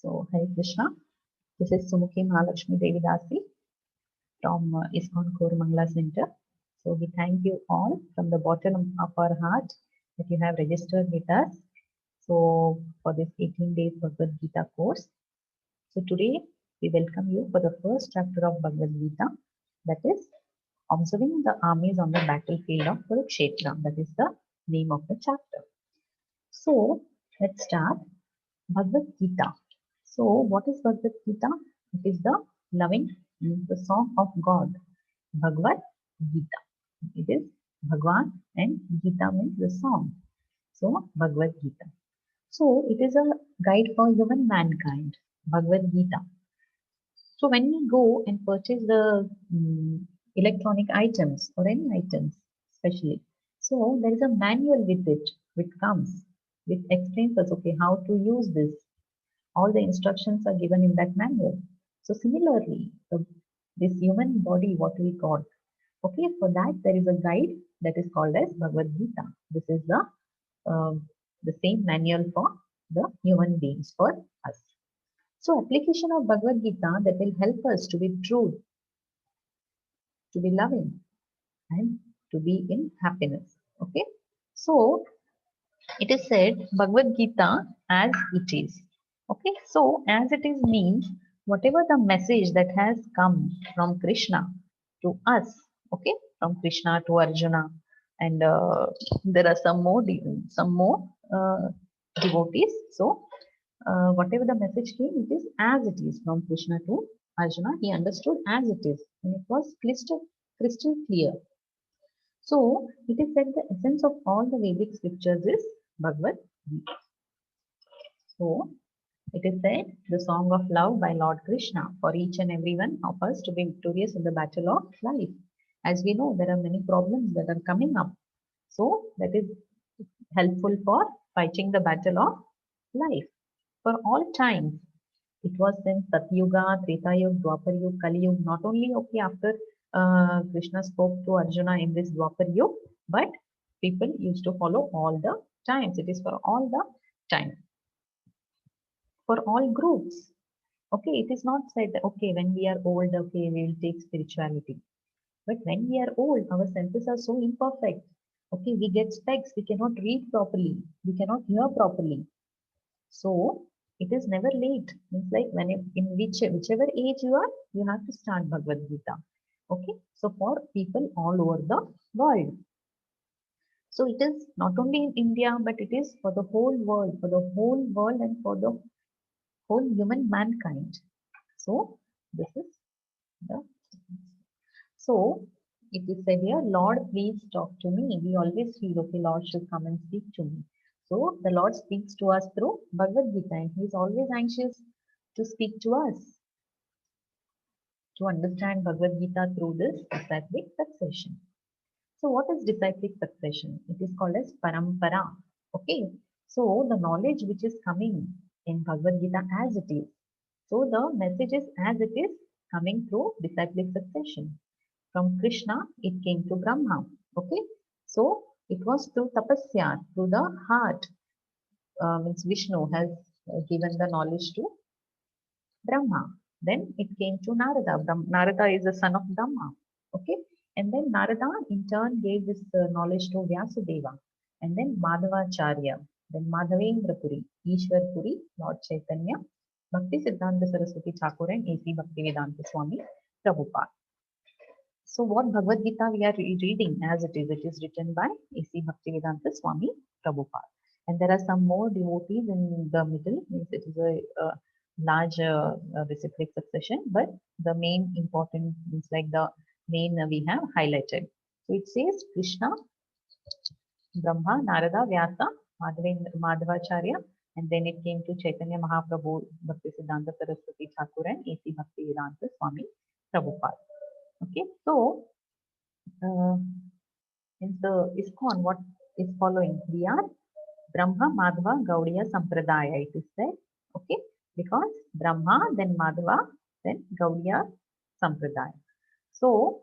So, Hare Krishna. This is Sumukhi Mahalakshmi Devidasi from ISKCON Koramangala Center. So, we thank you all from the bottom of our heart that you have registered with us. So, for this 18 days Bhagavad Gita course. So, today we welcome you for the first chapter of Bhagavad Gita, that is observing the armies on the battlefield of Kurukshetra. That is the name of the chapter. So, let's start. Bhagavad Gita. So, what is Bhagavad Gita? It is the loving, the song of God. Bhagavad Gita. It is Bhagwan and Gita means the song. So, Bhagavad Gita. So, it is a guide for human mankind. Bhagavad Gita. So, when we go and purchase the electronic items or any items, especially, so there is a manual with it, which comes, which explains us, okay, how to use this. All the instructions are given in that manual. So similarly, this human body, what we got, okay, for that there is a guide that is called as Bhagavad Gita. This is the same manual for the human beings, for us. So application of Bhagavad Gita that will help us to be true, to be loving, and to be in happiness. Okay. So it is said Bhagavad Gita as it is. Okay, so as it is means whatever the message that has come from Krishna to us, okay, from Krishna to Arjuna, and there are some more devotees. So whatever the message came, it is as it is from Krishna to Arjuna. He understood as it is, and it was crystal clear. So it is said the essence of all the Vedic scriptures is Bhagavad Gita. So it is said the song of love by Lord Krishna for each and every one of us to be victorious in the battle of life. As we know, there are many problems that are coming up. So that is helpful for fighting the battle of life for all times. It was then Satyuga, Treta Yuga, Dwapar Yuga, Kali Yuga, not only okay after Krishna spoke to Arjuna in this Dwapar Yuga, but people used to follow all the times. It is for all the time. For all groups. Okay, it is not said that, okay, when we are old, okay, we will take spirituality. But when we are old, our senses are so imperfect. Okay, we get specs, we cannot read properly, we cannot hear properly. So, it is never late. It's like whichever age you are, you have to start Bhagavad Gita. Okay, so for people all over the world. So it is not only in India, but it is for the whole world, and for the whole human mankind. So this is the so it is said here, Lord, please talk to me. We always feel okay, Lord should come and speak to me. So the Lord speaks to us through Bhagavad Gita, and He is always anxious to speak to us, to understand Bhagavad Gita through this disciplic succession. So what is disciplic succession? It is called as parampara. Okay. So the knowledge which is coming in Bhagavad Gita as it is. So the message is as it is coming through disciplic succession. From Krishna, it came to Brahma. Okay. So it was through tapasya, through the heart. Means Vishnu has given the knowledge to Brahma. Then it came to Narada. Narada is the son of Brahma. Okay. And then Narada in turn gave this knowledge to Vyasadeva. And then Madhavacharya. Then Madhavendra Puri, Ishwar Puri, Lord Chaitanya, Bhakti Siddhanta Saraswati Thakur and A.C. Bhaktivedanta Swami Prabhupada. So what Bhagavad Gita we are reading as it is written by A.C. Bhaktivedanta Swami Prabhupada. And there are some more devotees in the middle, means it is a large reciprocal succession, but the main important means like the main we have highlighted. So it says Krishna, Brahma, Narada, Vyasa, Madhavacharya, and then it came to Chaitanya Mahaprabhu, Bhakti Siddhanta Saraswati Thakur and A.C. Bhaktivedanta Swami Prabhupada. Okay, so in the ISKCON, what is following? We are Brahma, Madhava, Gaudiya Sampradaya. It is said, okay, because Brahma, then Madhava, then Gaudiya Sampradaya. So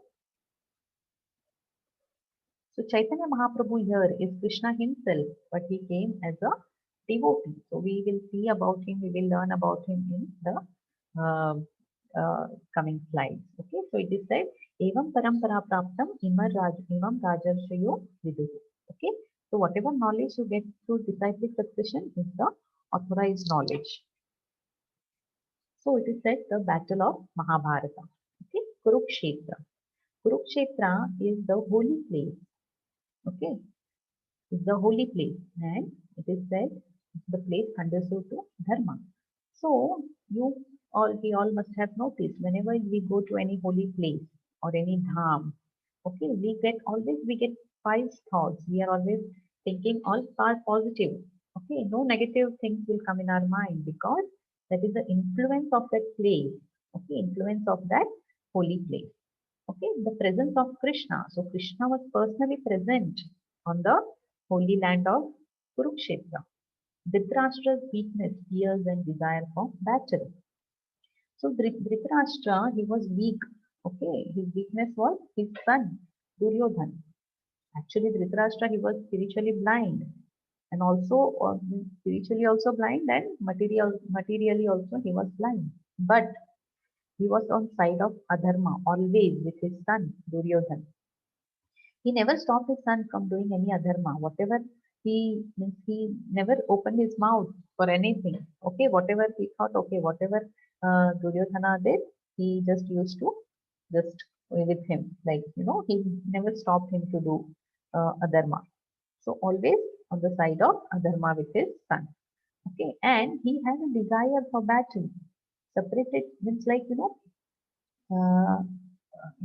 Chaitanya Mahaprabhu here is Krishna himself, but he came as a devotee. So we will see about him, we will learn about him in the uh, coming slides. Okay, so it is said, Evam parampara praptam imam rajarshyo vidu. Okay, so whatever knowledge you get through disciplic succession is the authorized knowledge. So it is said the battle of Mahabharata. Okay, Kurukshetra. Kurukshetra is the holy place. Okay, is the holy place, and it is said the place conducive to dharma. So we all must have noticed whenever we go to any holy place or any dham, okay, we get five thoughts. We are always thinking all far positive. Okay, no negative things will come in our mind because that is the influence of that place. Okay, influence of that holy place. Okay, the presence of Krishna. So Krishna was personally present on the holy land of Kurukshetra. Dhritarashtra's weakness, fears, and desire for battle. So Dhritarashtra, he was weak. Okay, his weakness was his son, Duryodhana. Actually, Dhritarashtra, he was spiritually blind, and also spiritually also blind, and materially also he was blind. But he was on side of adharma always with his son Duryodhana. He never stopped his son from doing any adharma. Whatever he never opened his mouth for anything. Okay, whatever he thought, okay, whatever Duryodhana did, he just used to just with him. Like, he never stopped him to do adharma. So always on the side of adharma with his son. Okay, and he had a desire for battle. Separated means like, uh,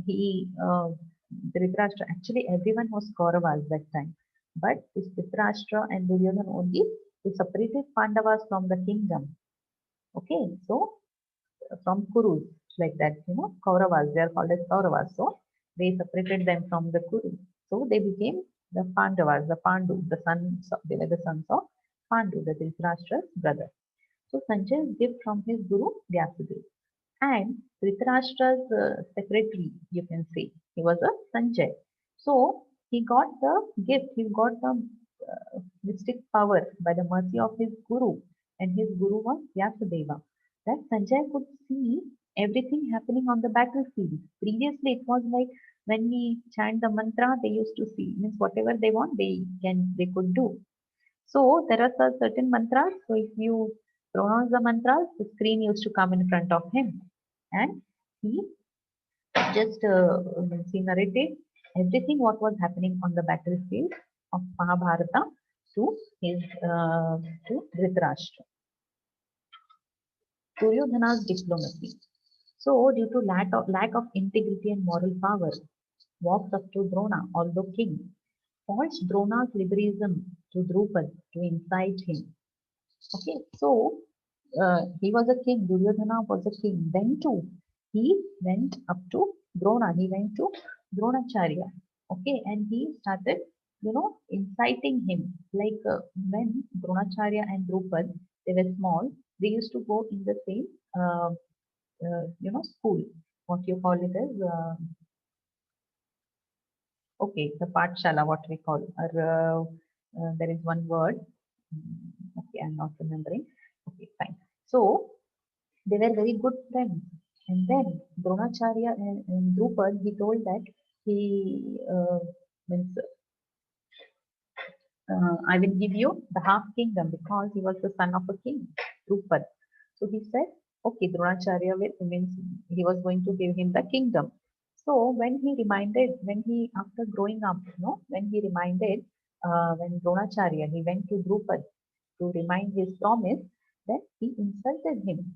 he Dhritarashtra, actually everyone was Kauravas that time, but this Dhritarashtra and Duryodhana only, they separated Pandavas from the kingdom. Okay, so from Kurus, like that, Kauravas, they are called as Kauravas. So they separated them from the Kurus. So they became the Pandavas, the Pandu, they were the sons of Pandu, the Dhritarashtra's brother. So Sanjay's gift from his Guru Vyasadeva. And Dhritarashtra's secretary, you can say, he was a Sanjay. So he got the gift, he got the mystic power by the mercy of his Guru, and his Guru was Vyasadeva. That Sanjay could see everything happening on the battlefield. Previously, it was like when we chant the mantra, they used to see, means whatever they want, they could do. So there are certain mantras. So if you pronounce the mantras, the screen used to come in front of him, and he just he narrated everything what was happening on the battlefield of Mahabharata to his to Dhritarashtra. Duryodhana's diplomacy. So due to lack of integrity and moral power, walks up to Drona, although king, false Drona's liberalism to Drupad to incite him. Okay, so he was a king, Duryodhana was a king. Then too, he went up to Drona, he went to Dronacharya. Okay, and he started, inciting him. Like when Dronacharya and Drupad, they were small, they used to go in the same, school. What you call it as, okay, the Pathshala, what we call, or there is one word. Okay, I'm not remembering. Okay, fine. So they were very good friends. And then Dronacharya and Drupad, he told that he means I will give you the half kingdom because he was the son of a king, Drupad. So he said, okay, Dronacharya means he was going to give him the kingdom. So after growing up, when he reminded, when Dronacharya, he went to Drupad to remind his promise, that he insulted him.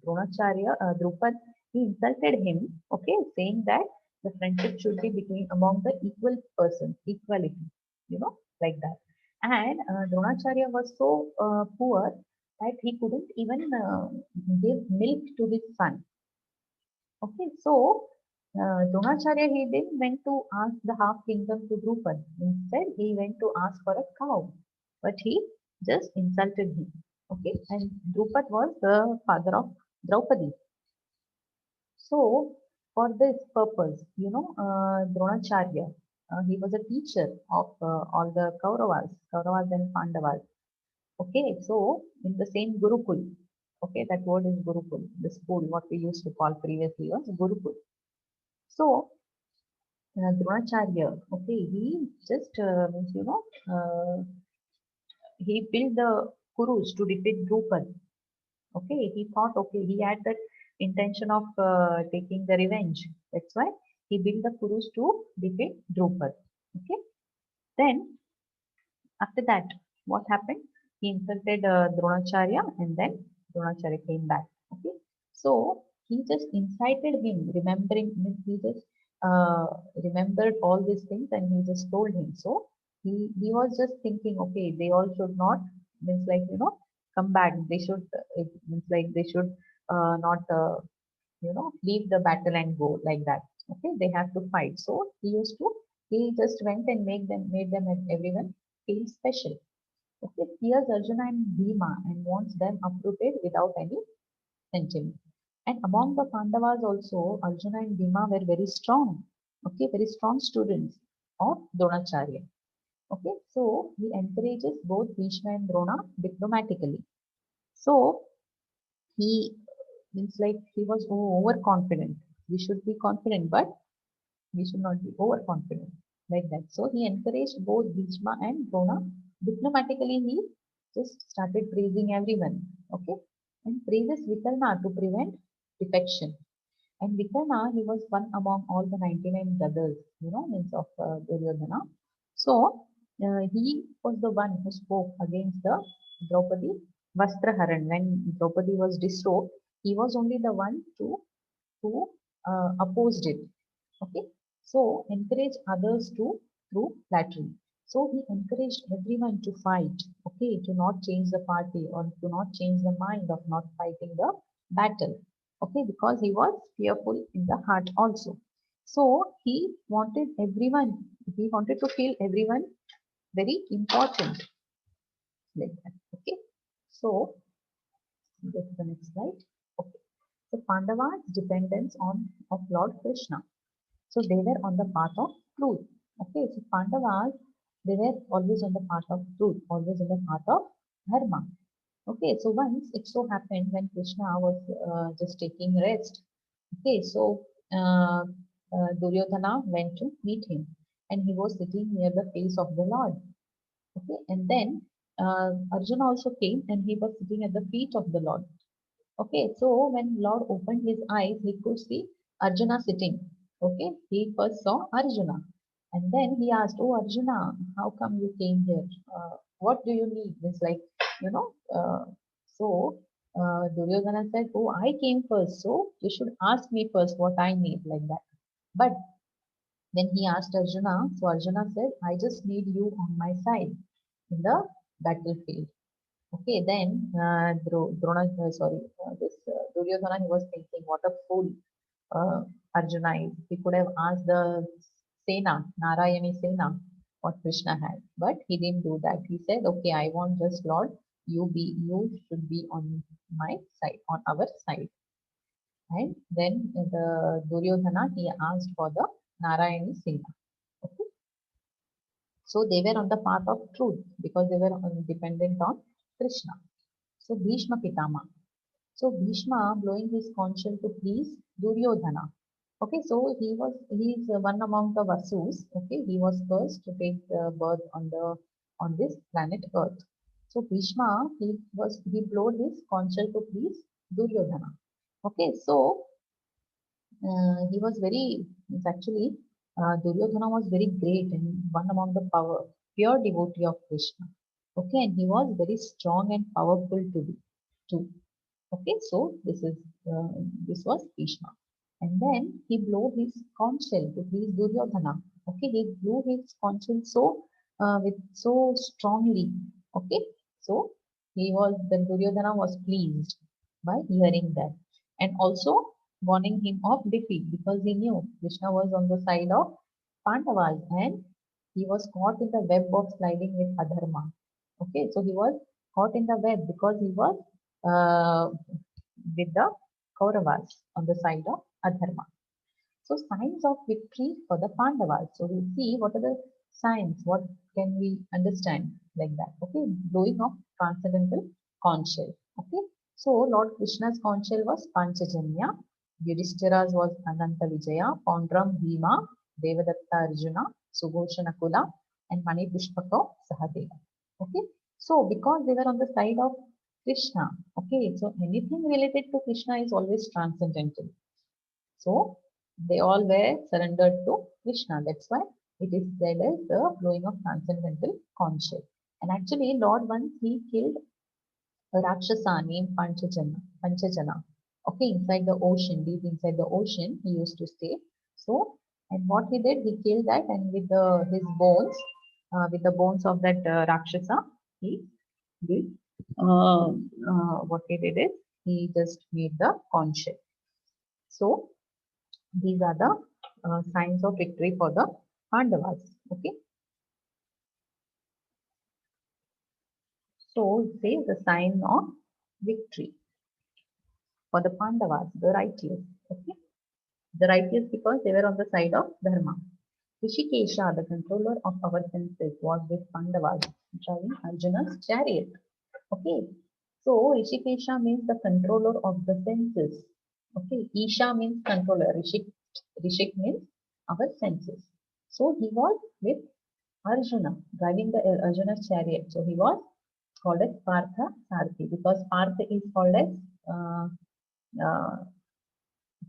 Dronacharya, Drupad, he insulted him, okay, saying that the friendship should be between among the equal persons, equality, like that. And Dronacharya was so poor that he couldn't even give milk to his son. Okay, so Dronacharya, he didn't went to ask the half kingdom to Drupad. Instead, he went to ask for a cow, but he just insulted him. Okay, and Drupad was the father of Draupadi. So, for this purpose, Dronacharya, he was a teacher of all the Kauravas and Pandavas. Okay, so in the same Gurukul, okay, that word is Gurukul, the school, what we used to call previously was Gurukul. So Dronacharya, okay, he just means, he built the Kurus to defeat Drupad. Okay, he thought, okay, he had that intention of taking the revenge. That's why he built the Kurus to defeat Drupad. Okay, then after that, what happened? He insulted Dronacharya and then Dronacharya came back. Okay, so he just incited him, remembering, means he just uh, remembered all these things and he just told him. So he was just thinking, okay, they all should not, means like, come back. They should, it means like they should not, leave the battle and go like that. Okay, they have to fight. So he just went and made them and everyone feel special. Okay, fears Arjuna and Bhima and wants them uprooted without any sentiment. And among the Pandavas also, Arjuna and Bhima were very strong. Okay, very strong students of Dronacharya. Okay, so he encourages both Bhishma and Drona diplomatically. So he means like he was overconfident. We should be confident, but we should not be overconfident like that. So he encouraged both Bhishma and Drona diplomatically. He just started praising everyone, okay, and praises Vikarna to prevent defection. And Vikarna, he was one among all the 99 brothers, means of Duryodhana. So he was the one who spoke against the Draupadi Vastraharan. When Draupadi was disrobed, he was only the one who opposed it. Okay, so encourage others to through flattery. So he encouraged everyone to fight. Okay, to not change the party or to not change the mind of not fighting the battle. Okay, because he was fearful in the heart also. So he wanted everyone. He wanted to feel everyone very important like that. Okay, so go to the next slide. Okay, so Pandava's dependence on of Lord Krishna. So they were on the path of truth. Okay, so Pandavas, they were always on the path of truth, always on the path of dharma. Okay, so once it so happened when Krishna was just taking rest. Okay, so Duryodhana went to meet him and he was sitting near the face of the Lord. Okay, and then Arjuna also came and he was sitting at the feet of the Lord. Okay, so when Lord opened his eyes, he could see Arjuna sitting. Okay, he first saw Arjuna. And then he asked, oh Arjuna, how come you came here? What do you need? It's like, you know, uh, so Duryodhana said, oh, I came first, so you should ask me first what I need, like that. But then he asked Arjuna, so Arjuna said, I just need you on my side in the battlefield. Okay, then this Duryodhana, he was thinking, what a fool Arjuna is. He could have asked the Sena, Narayani Sena, what Krishna had, but he didn't do that. He said, okay, I want just Lord, you should be on my side, on our side. And then the Duryodhana, he asked for the Narayani Sena. Okay, so they were on the path of truth because they were dependent on Krishna. So Bhishma Pitama. So Bhishma blowing his conch shell to please Duryodhana. Okay, so he is one among the Vasus. Okay, he was first to take the birth on this planet Earth. So Bhishma he blowed his conch shell to please Duryodhana. Okay, so he was very it's actually Duryodhana was very great and one among the pure devotee of Krishna. Okay, and he was very strong and powerful to be too. Okay, so this was Bhishma. And then he blew his conch shell to please Duryodhana. Okay, he blew his conch shell with so strongly. Okay, so the Duryodhana was pleased by hearing that, and also warning him of defeat because he knew Krishna was on the side of Pandavas and he was caught in the web of sliding with Adharma. Okay, so he was caught in the web because he was uh, with the Kauravas on the side of Adharma. So signs of victory for the Pandavas. So we see what are the signs, what can we understand like that. Okay, blowing of transcendental conch shell. Okay, so Lord Krishna's conch shell was Panchajanya, Yudhishthira's was Ananta Vijaya, Pondram Bhima, Devadatta Arjuna, Subhosha Nakula, and Mani Pushpaka Sahadeva. Okay, so because they were on the side of Krishna, okay, so anything related to Krishna is always transcendental. So they all were surrendered to Krishna. That's why it is said as the flowing of transcendental conscience. And actually, Lord once he killed a Rakshasa named Panchajana. Okay, inside the ocean, deep inside the ocean, he used to stay. So, and what he did, he killed that, and with his bones, with the bones of that Rakshasa, he did. What he did is he just made the conch shell. So these are the signs of victory for the Pandavas. Okay. So it says the sign of victory for the Pandavas, the righteous. Okay. The righteous because they were on the side of Dharma. Rishikesha, the controller of our senses, was with Pandavas driving Arjuna's chariot. Okay. So Rishikesha means the controller of the senses. Okay. Isha means controller. Rishik means our senses. So he was with Arjuna, driving the Arjuna's chariot. So he was called as Partha Sarthi because Partha is called as uh, uh,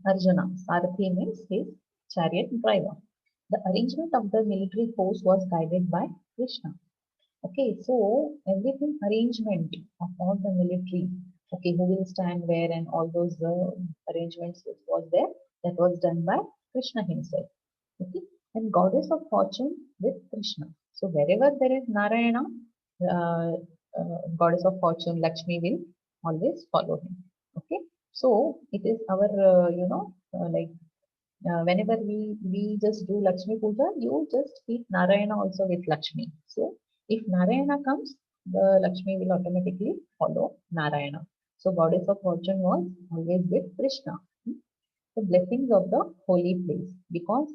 Arjuna. Sarthi means his chariot driver. The arrangement of the military force was guided by Krishna. Okay, so everything arrangement of all the military, okay, who will stand where and all those arrangements which was there, that was done by Krishna himself. Okay, and goddess of fortune with Krishna. So wherever there is Narayana, uh, goddess of fortune, Lakshmi will always follow him. Okay, so it is our, whenever we just do Lakshmi Puja, you just keep Narayana also with Lakshmi. So if Narayana comes, the Lakshmi will automatically follow Narayana. So goddess of fortune was always with Krishna. The blessings of the holy place because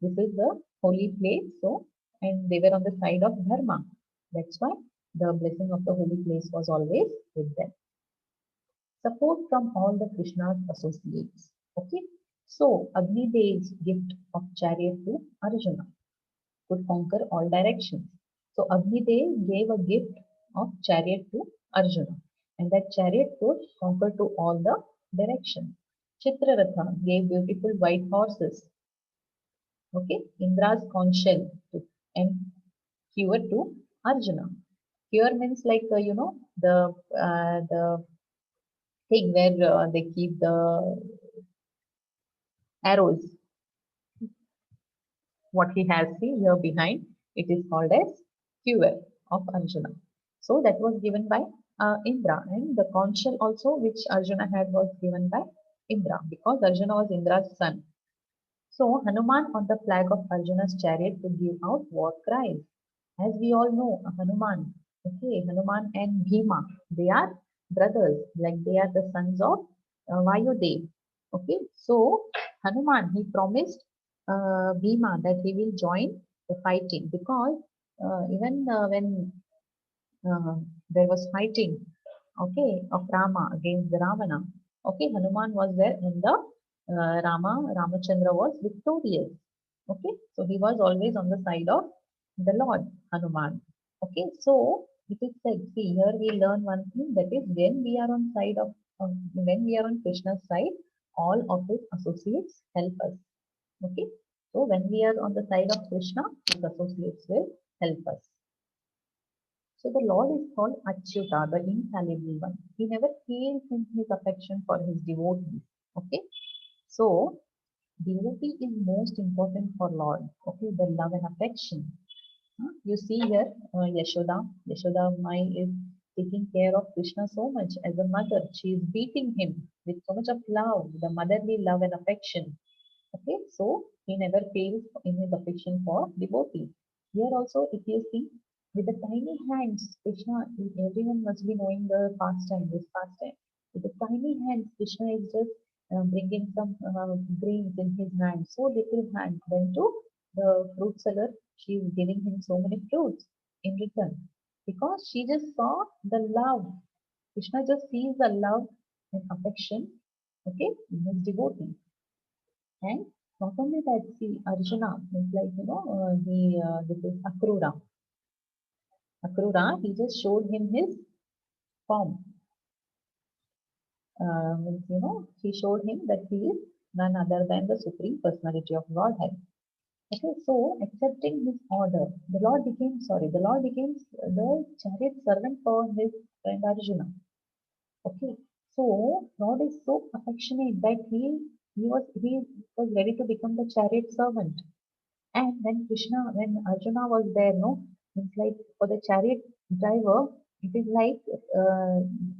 this is the holy place. So and they were on the side of Dharma. That's why the blessing of the holy place was always with them. Support from all the Krishna's associates. Okay. So Agni Dev's gift of chariot to Arjuna could conquer all directions. So Agni Dev gave a gift of chariot to Arjuna, and that chariot could conquer to all the directions. Chitraratha gave beautiful white horses. Okay, Indra's conch shell and cure to Arjuna. Cure means like the thing where they keep the arrows. What he has seen here behind, it is called as cure of Arjuna. So that was given by Indra, and the conch shell also which Arjuna had was given by Indra because Arjuna was Indra's son. So Hanuman on the flag of Arjuna's chariot to give out war cries. As we all know, Hanuman and Bhima, they are brothers, like they are the sons of Vayudev. Okay, so Hanuman, he promised Bhima that he will join the fighting because even when there was fighting, okay, of Rama against the Ravana, okay, Hanuman was there and the Ramachandra was victorious. Okay, so he was always on the side of the Lord Hanuman. Okay, so it is said, see here we learn one thing that is when we are on Krishna's side, all of his associates help us. Okay, so when we are on the side of Krishna, his associates will help us. So the Lord is called Achyuta, the infallible one. He never fails in his affection for his devotees. Okay, so devotee is most important for Lord. Okay, the love and affection. You see here, Yashoda Mai is taking care of Krishna so much as a mother. She is beating him with so much of love, the motherly love and affection. Okay, so he never fails in his affection for devotee. Here also, if you see, with the tiny hands, Krishna, everyone must be knowing the pastime, this pastime. With the tiny hands, Krishna is just bringing some grains in his hand, so little hand. Then to the fruit seller, she is giving him so many fruits in return. because she just saw the love. Krishna just sees the love and affection, okay, in his devotee. And not only that, see, Arjuna is like, this is Akrura. Akrura, he just showed him his form. He showed him that he is none other than the Supreme Personality of Godhead. Okay, so accepting his order, the Lord became the chariot servant for his friend Arjuna. Okay, so Lord is so affectionate that he was ready to become the chariot servant. And when Arjuna was there, no, it's like for the chariot driver, it is like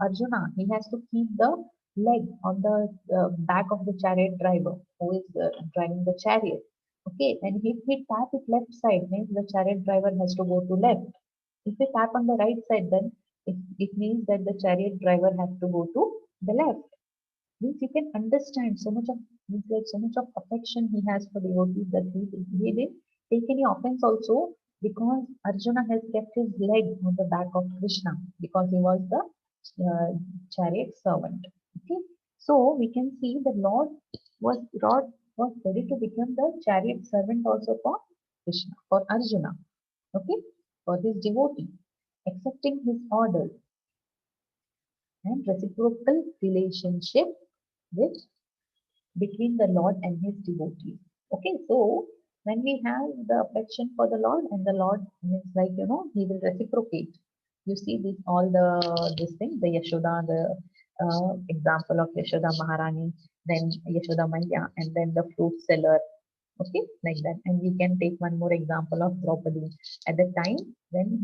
Arjuna, he has to keep the leg on the back of the chariot driver who is driving the chariot. Okay, and if he tap it left side, means the chariot driver has to go to left. If we tap on the right side, then it means that the chariot driver has to go to the left. Means you can understand so much of affection he has for devotees that he didn't take any offense also because Arjuna has kept his leg on the back of Krishna because he was the chariot servant. Okay, so we can see the Lord was ready to become the chariot servant also for Krishna, for Arjuna. Okay, for his devotee, accepting his order and reciprocal relationship with between the Lord and his devotees. Okay, so when we have the affection for the Lord and the Lord means like he will reciprocate. You see this all this thing, the Yashoda, the example of Yashoda Maharani, then Yashoda Maya, and then the fruit seller. Okay, like that. And we can take one more example of Draupadi. At the time when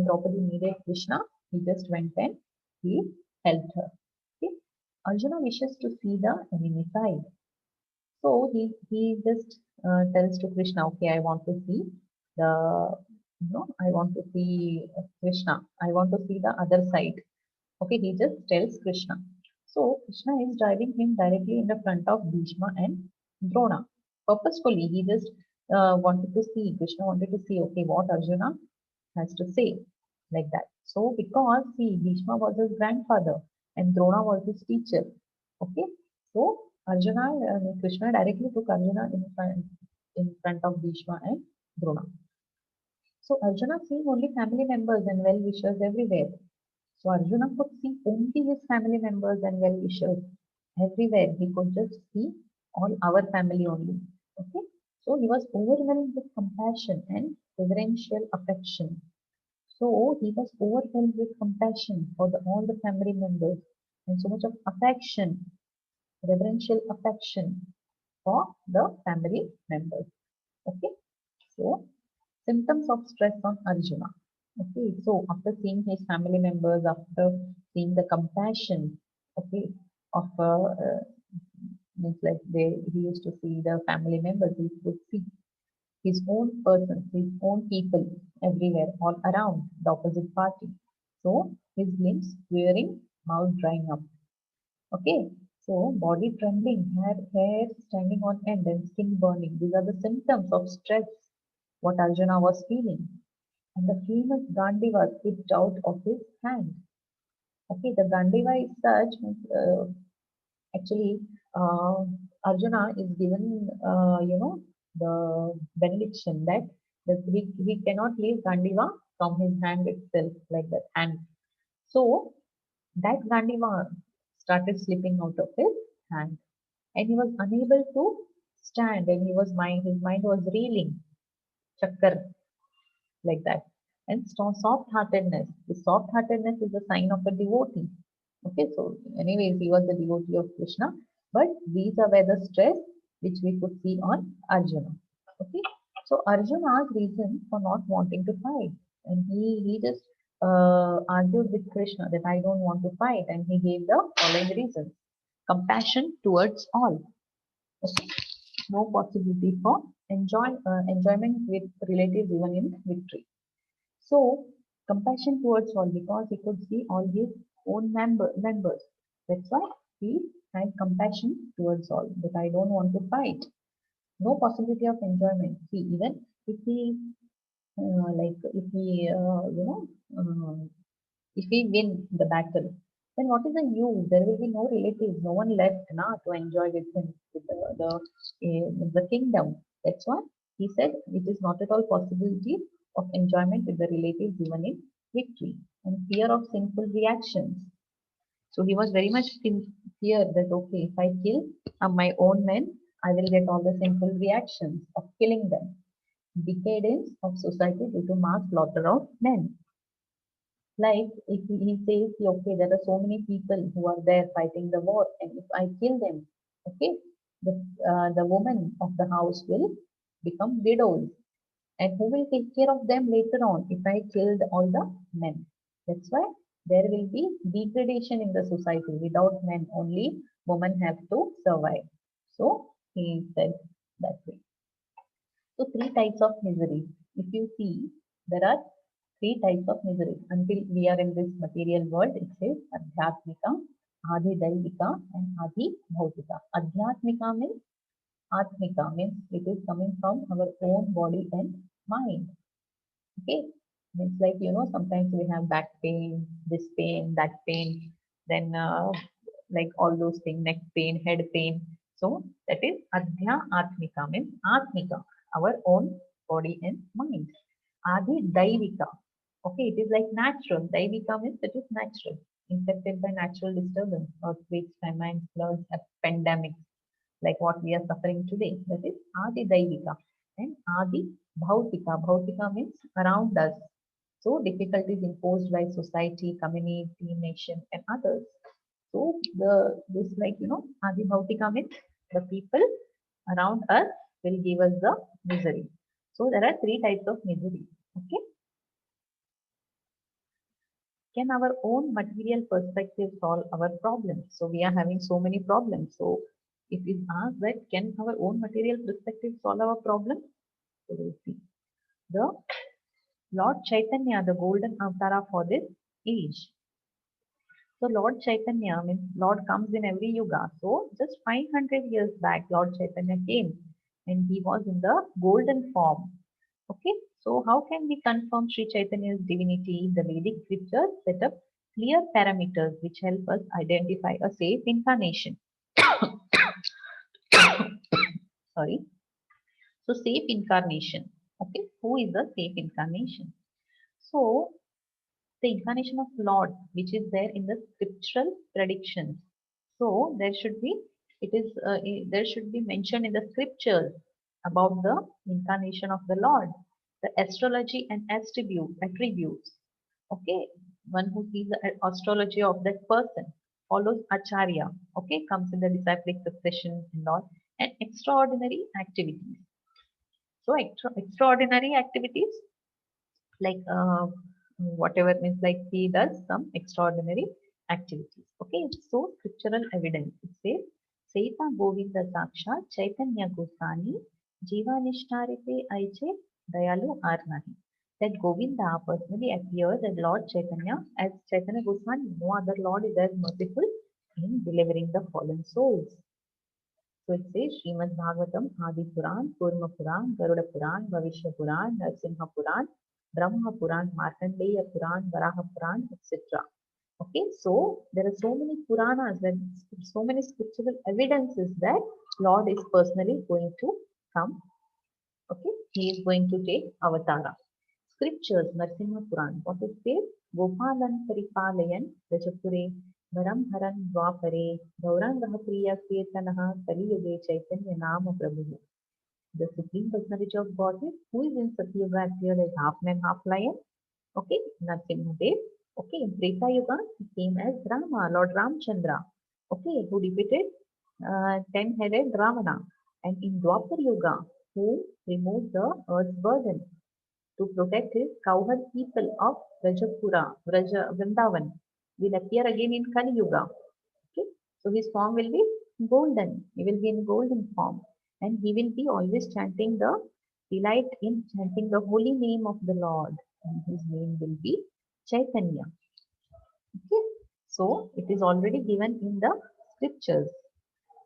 Draupadi needed Krishna, he just went and he helped her. Okay. Arjuna wishes to see the enemy side. So he just tells to Krishna, okay, I want to see I want to see Krishna. I want to see the other side. Okay, he just tells Krishna. So Krishna is driving him directly in the front of Bhishma and Drona. Purposefully, he just Krishna wanted to see, okay, what Arjuna has to say, like that. So because see, Bhishma was his grandfather and Drona was his teacher. Okay, so Krishna directly took Arjuna in front of Bhishma and Drona. So Arjuna seeing only family members and well-wishers everywhere. So Arjuna could see only his family members and well-wishers everywhere. He could just see all our family only. Okay. So he was overwhelmed with compassion and reverential affection. So he was overwhelmed with compassion for all the family members and so much of affection, reverential affection for the family members. Okay. So symptoms of stress on Arjuna. Okay, so after seeing his family members, after seeing the compassion, okay, of means like he used to see the family members, he would see his own persons, his own people everywhere, all around the opposite party. So his limbs wearing, mouth drying up. Okay, so body trembling, hair standing on end, and skin burning. These are the symptoms of stress what Arjuna was feeling. And the famous Gandiva slipped out of his hand. Okay, the Gandiva is such, actually, uh, Arjuna is given, the benediction that he cannot leave Gandiva from his hand itself, like that hand. So, that Gandiva started slipping out of his hand, and he was unable to stand, and his mind was reeling, chakkar, like that. And soft heartedness. The soft heartedness is a sign of a devotee. Okay, so anyways, he was a devotee of Krishna, but these are where the stress which we could see on Arjuna. Okay, so Arjuna's reason for not wanting to fight, and he just argued with Krishna that I don't want to fight, and he gave the following reasons: compassion towards all. Okay, no possibility for enjoyment with relatives even in victory. So, compassion towards all because he could see all his own members. That's why he had compassion towards all. But I don't want to fight. No possibility of enjoyment. See, even if he like if we, if we win the battle, then what is the use? There will be no relatives, no one left na, to enjoy with him, with the kingdom. That's why he said it is not at all possibility of enjoyment with the relatives even in victory, and fear of sinful reactions. So he was very much in fear that okay, if I kill my own men, I will get all the sinful reactions of killing them. Decadence of society due to mass slaughter of men. Like if he says, okay, there are so many people who are there fighting the war, and if I kill them, okay, the women of the house will become widows, and who will take care of them later on if I killed all the men? That's why there will be degradation in the society. Without men, only women have to survive. So he said that way. So three types of misery. If you see, there are three types of misery. Until we are in this material world, it says Adhyatmika, Adi Daivika, and Adi Bhautika. Adhyatmika means Atmika means it is coming from our own body and mind. Okay, means like sometimes we have back pain, this pain, that pain, then like all those things, neck pain, head pain. So that is Adhya Atmika means Atmika, our own body and mind. Adi Daivika. Okay, it is like natural. Daivika means it is natural, infected by natural disturbance, earthquakes, famines, floods, pandemics, like what we are suffering today. That is Adi Daivika. And Adi Bhautika. Bhautika means around us. So difficulties imposed by society, community, nation, and others. So the this like Adi Bhautika means the people around us will give us the misery. So there are three types of misery. Okay. Can our own material perspective solve our problems? So we are having so many problems. So if we ask that, can our own material perspective solve our problem? So we'll see. The Lord Chaitanya, the golden avatar for this age. So Lord Chaitanya means Lord comes in every yuga. So just 500 years back, Lord Chaitanya came and he was in the golden form. Okay, so how can we confirm Sri Chaitanya's divinity? The Vedic scriptures set up clear parameters which help us identify a safe incarnation. Sorry. So safe incarnation. Okay, who is the safe incarnation? So the incarnation of Lord, which is there in the scriptural predictions. So there should be mentioned in the scriptures about the incarnation of the Lord, the astrology and attributes. Okay, one who sees the astrology of that person follows Acharya. Okay, comes in the disciplic succession and all, and extraordinary activities. So extraordinary activities like whatever means like he does some extraordinary activities. Okay, so scriptural evidence. It says Seita Govinda Saksha Chaitanya Goswami Jiva Nishtarite Aiche Dayalu Arnahi. That Govinda personally appears as Lord Chaitanya as Chaitanya Goswami. No other Lord is as merciful in delivering the fallen souls. So it says Srimad Bhagavatam, Adi Puran, Kurma Puran, Garuda Puran, Bhavishya Puran, Narsimha Puran, Brahma Puran, Markandeya Puran, Varaha Puran, etc. Okay, so there are so many Puranas and so many scriptural evidences that Lord is personally going to come. Okay, He is going to take avatara. Scriptures, Narsimha Puran, what it says? Gopalan Paripalayan, Rajapure, Varam Haran Dwapare, Gaurangaha Priya Kirtanaha, Kaliyuge Chaitanya Nama Prabhu. The Supreme Personality of Godhead, who is in Satyuga appeared as half man, half lion. Okay, Narsimha Dev. Okay, in Treta Yuga, he came as Rama, Lord Ramchandra. Okay, who defeated 10-headed Ravana. And in Dwapar Yuga, who removed the earth's burden to protect his cowherd people of Rajapura, Vrindavan, will appear again in Kali Yuga. Okay? So his form will be golden. He will be in golden form. And he will be always chanting the delight in chanting the holy name of the Lord. And his name will be Chaitanya. Okay? So it is already given in the scriptures.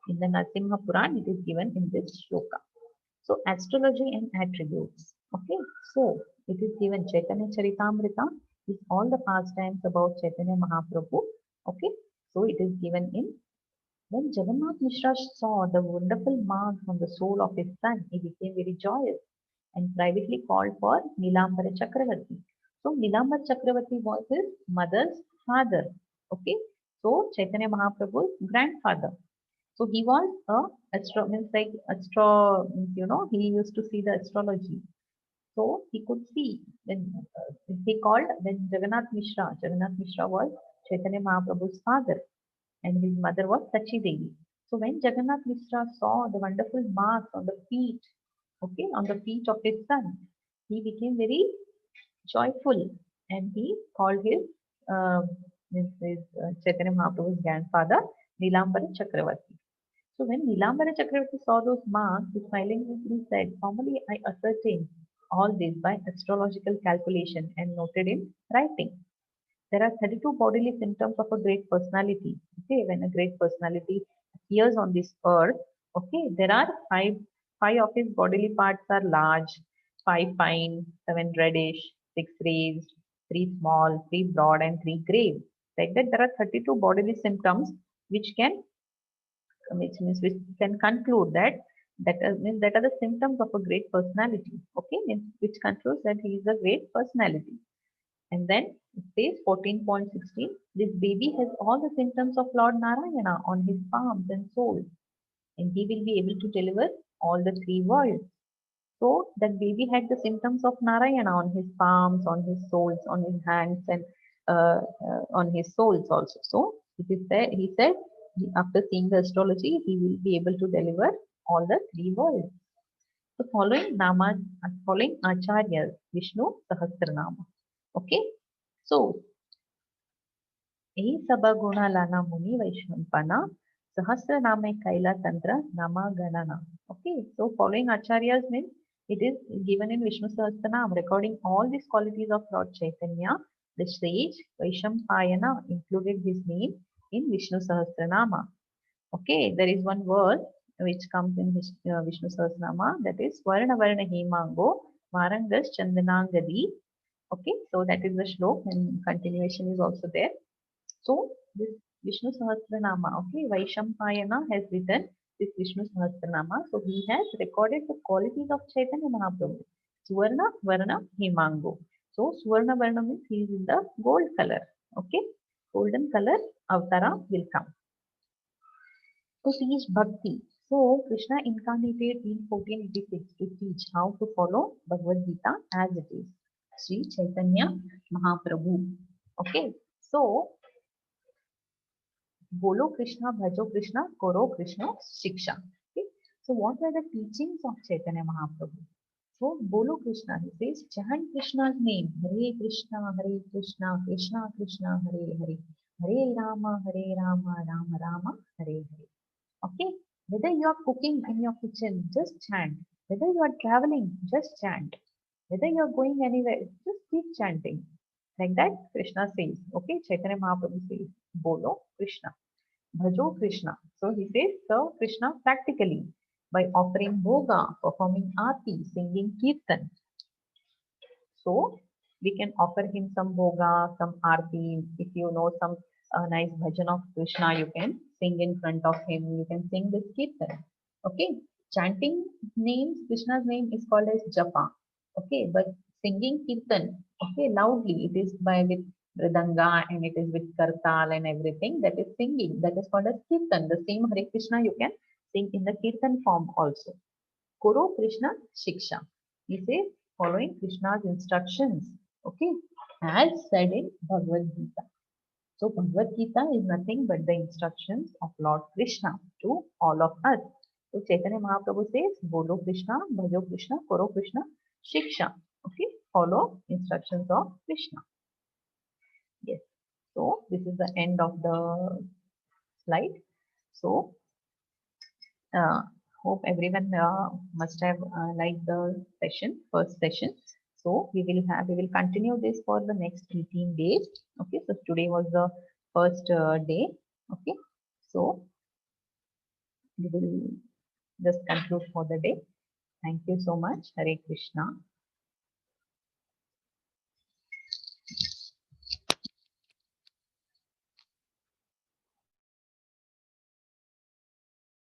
In the Narsimha Puran, it is given in this shloka. So astrology and attributes. Okay, so It is given Chaitanya Charitamrita is all the pastimes about Chaitanya Mahaprabhu. Okay, so it is given in when Jagannath Mishra saw the wonderful marks on the soul of his son, he became very joyous and privately called for Nilambara Chakravarti. So Nilambara Chakravarti was his mother's father. Okay, so Chaitanya Mahaprabhu's grandfather. So he was a means like means, he used to see the astrology. So he could see when he called when Jagannath Mishra was Chaitanya Mahaprabhu's father and his mother was Sachi Devi. So when Jagannath Mishra saw the wonderful marks on the feet, okay, on the feet of his son, he became very joyful and he called his Chaitanya Mahaprabhu's grandfather Nilambara Chakravarti. So when Nilambara Chakravarti saw those marks, he smilingly said, "Formally, I ascertained all this by astrological calculation and noted in writing. There are 32 bodily symptoms of a great personality. Okay, when a great personality appears on this earth, okay, there are five of his bodily parts are large, five fine, seven reddish, six raised, three small, three broad, and three grave. Like that, there are 32 bodily symptoms which can which means we can conclude that means that are the symptoms of a great personality. Okay, means which concludes that he is a great personality. And then it says 14.16, this baby has all the symptoms of Lord Narayana on his palms and soles, and he will be able to deliver all the three worlds. So that baby had the symptoms of Narayana on his palms, on his soles, on his hands, and on his soles also. So he said after seeing the astrology, he will be able to deliver all the three worlds. So following Acharyas, Vishnu Sahasranama. Okay. So E Sabaguna Lana Muni Vaishnampana Sahasraname Kaila Tantra Nama Ganana. Okay, so following Acharyas means it is given in Vishnu Sahasranam, recording all these qualities of Lord Chaitanya. The sage Vaishampayana included his name in Vishnu Sahasranama. Okay, there is one verse which comes in Vishnu Sahasranama, that is Varna Varna Hemango Varangas Chandanangadi. Okay, so that is the shlok and continuation is also there. So this Vishnu Sahasranama, okay, Vaishampayana has written this Vishnu Sahasranama. So he has recorded the qualities of Chaitanya Mahaprabhu. Suvarna Varna Himango. So Suvarna Varna means he is in the gold color. Okay, golden color Avatara will come. To teach bhakti. So Krishna incarnated in 1486 to teach how to follow Bhagavad Gita as it is. Sri Chaitanya Mahaprabhu. Okay, so Bolo Krishna, Bhajo Krishna, Koro Krishna, Shiksha. Okay? So what were the teachings of Chaitanya Mahaprabhu? So Bolo Krishna, he says, chant Krishna's name. Hare Krishna, Krishna Krishna, Hare Hare. Hare Rama, Rama Rama, Hare Hare. Okay? Whether you are cooking in your kitchen, just chant. Whether you are traveling, just chant. Whether you are going anywhere, just keep chanting. Like that, Krishna says. Okay? Chaitanya Mahaprabhu says, Bolo Krishna. Bhajo Krishna. So he says, serve Krishna practically by offering bhoga, performing aarti, singing kirtan. So we can offer him some bhoga, some aarti. If you know some nice bhajan of Krishna, you can sing in front of him. You can sing this kirtan. Okay. Chanting names, Krishna's name is called as japa. Okay. But singing kirtan, okay, loudly, it is by with Mridanga and it is with Kartal and everything. That is singing. That is called as kirtan. The same Hare Krishna you can sing in the kirtan form also. Koro Krishna Shiksha. He says following Krishna's instructions. Okay. As said in Bhagavad Gita. So Bhagavad Gita is nothing but the instructions of Lord Krishna to all of us. So Chaitanya Mahaprabhu says, Bolo Krishna, Bhajo Krishna, Koro Krishna, Shiksha. Okay. Follow instructions of Krishna. Yes. So this is the end of the slide. So hope everyone must have liked the first session. So we will continue this for the next 18 days. Okay. So today was the first day. Okay. So we will just conclude for the day. Thank you so much. Hare Krishna.